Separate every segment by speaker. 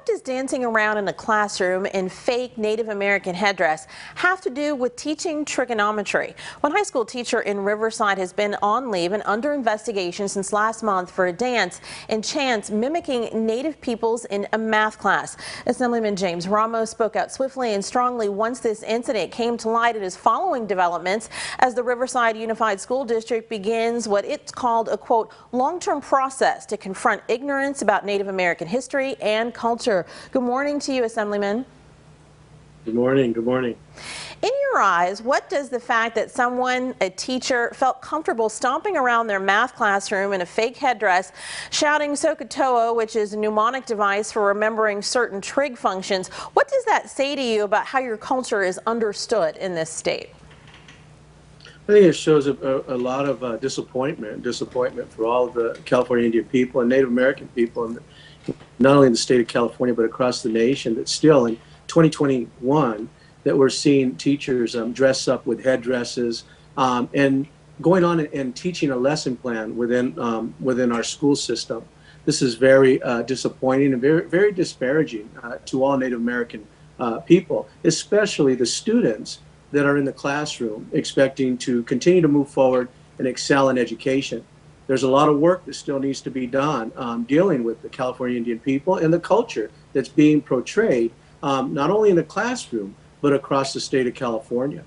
Speaker 1: Does dancing around in a classroom in fake Native American headdress have to do with teaching trigonometry? One high school teacher in Riverside has been on leave and under investigation since last month for a dance and chants mimicking Native peoples in a math class. Assemblyman James Ramos spoke out swiftly and strongly once this incident came to light. It is following developments as the Riverside Unified School District begins what it's called a, quote, long-term process to confront ignorance about Native American history and culture. Good morning to you, Assemblyman.
Speaker 2: Good morning. Good morning.
Speaker 1: In your eyes, what does the fact that someone, a teacher, felt comfortable stomping around their math classroom in a fake headdress, shouting Sokotoa, which is a mnemonic device for remembering certain trig functions, what does that say to you about how your culture is understood in this state?
Speaker 2: I think it shows a lot of disappointment for all of the California Indian people and Native American people, and not only in the state of California, but across the nation, that still in 2021, that we're seeing teachers dress up with headdresses and going on and teaching a lesson plan within our school system. This is very disappointing and very disparaging to all Native American people, especially the students that are in the classroom expecting to continue to move forward and excel in education. There's a lot of work that still needs to be done dealing with the California Indian people and the culture that's being portrayed not only in the classroom, but across the state of California.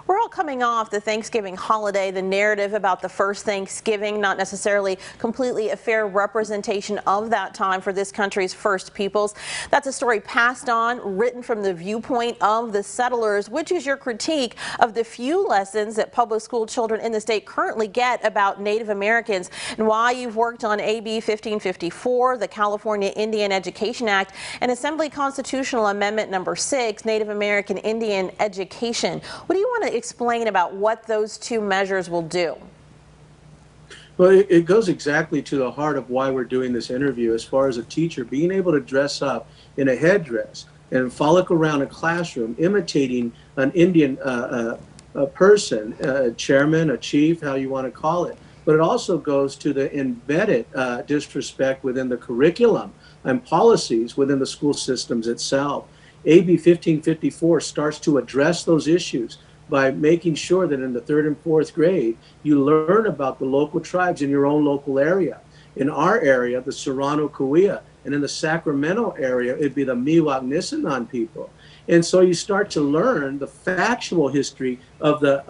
Speaker 1: We're all coming off the Thanksgiving holiday, the narrative about the first Thanksgiving, not necessarily completely a fair representation of that time for this country's first peoples. That's a story passed on, written from the viewpoint of the settlers. Which is your critique of the few lessons that public school children in the state currently get about Native Americans, and why you've worked on AB 1554, the California Indian Education Act, and Assembly Constitutional Amendment number 6, Native American Indian Education? What do you want to explain about what those two measures will do?
Speaker 2: Well, it goes exactly to the heart of why we're doing this interview, as far as a teacher being able to dress up in a headdress and frolic around a classroom imitating an Indian a person, a chairman, a chief, how you want to call it. But it also goes to the embedded disrespect within the curriculum and policies within the school systems itself. AB 1554 starts to address those issues by making sure that in the 3rd and 4th grade, you learn about the local tribes in your own local area. In our area, the Serrano-Cahuilla, and in the Sacramento area, it'd be the Miwok-Nisenan people. And so you start to learn the factual history of the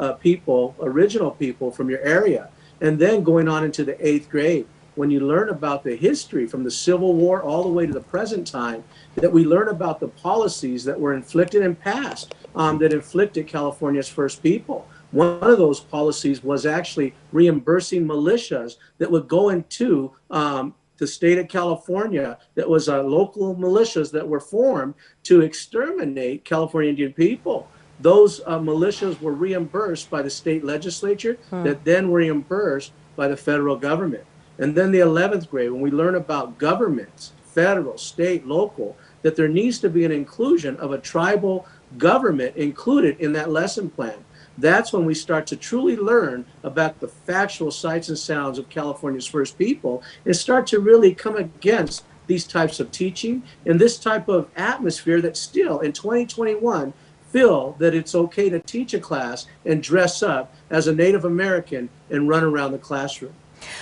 Speaker 2: original people from your area. And then going on into the 8th grade, when you learn about the history from the Civil War all the way to the present time, that we learn about the policies that were inflicted and passed that inflicted California's first people. One of those policies was actually reimbursing militias that would go into the state of California, that was local militias that were formed to exterminate California Indian people. Those militias were reimbursed by the state legislature that then were reimbursed by the federal government. And then the 11th grade, when we learn about governments, federal, state, local, that there needs to be an inclusion of a tribal government included in that lesson plan. That's when we start to truly learn about the factual sights and sounds of California's first people and start to really come against these types of teaching and this type of atmosphere that still in 2021 feel that it's okay to teach a class and dress up as a Native American and run around the classroom.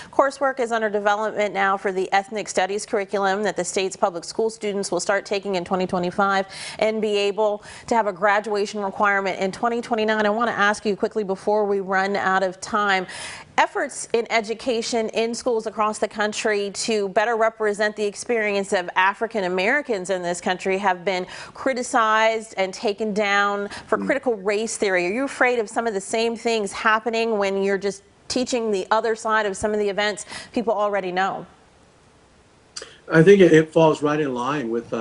Speaker 1: Coursework is under development now for the ethnic studies curriculum that the state's public school students will start taking in 2025 and be able to have a graduation requirement in 2029. I want to ask you quickly before we run out of time, efforts in education in schools across the country to better represent the experience of African Americans in this country have been criticized and taken down for critical race theory. Are you afraid of some of the same things happening when you're just teaching the other side of some of the events people already know?
Speaker 2: I think it falls right in line with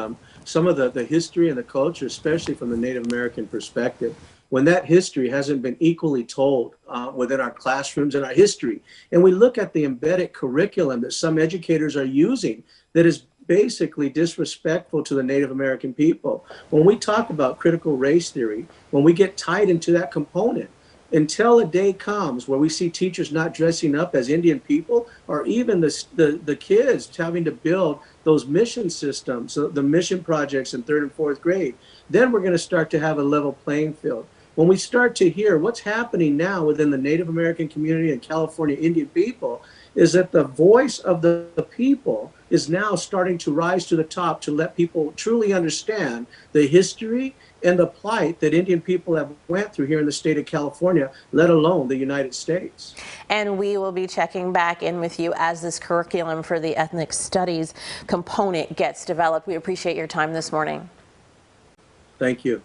Speaker 2: some of the history and the culture, especially from the Native American perspective. When that history hasn't been equally told within our classrooms and our history, and we look at the embedded curriculum that some educators are using that is basically disrespectful to the Native American people. When we talk about critical race theory, when we get tied into that component, until a day comes where we see teachers not dressing up as Indian people, or even the kids having to build those mission systems, the mission projects in 3rd and 4th grade, then we're going to start to have a level playing field. When we start to hear what's happening now within the Native American community and California Indian people, is that the voice of the people is now starting to rise to the top to let people truly understand the history and the plight that Indian people have went through here in the state of California, let alone the United States.
Speaker 1: And we will be checking back in with you as this curriculum for the ethnic studies component gets developed. We appreciate your time this morning.
Speaker 2: Thank you.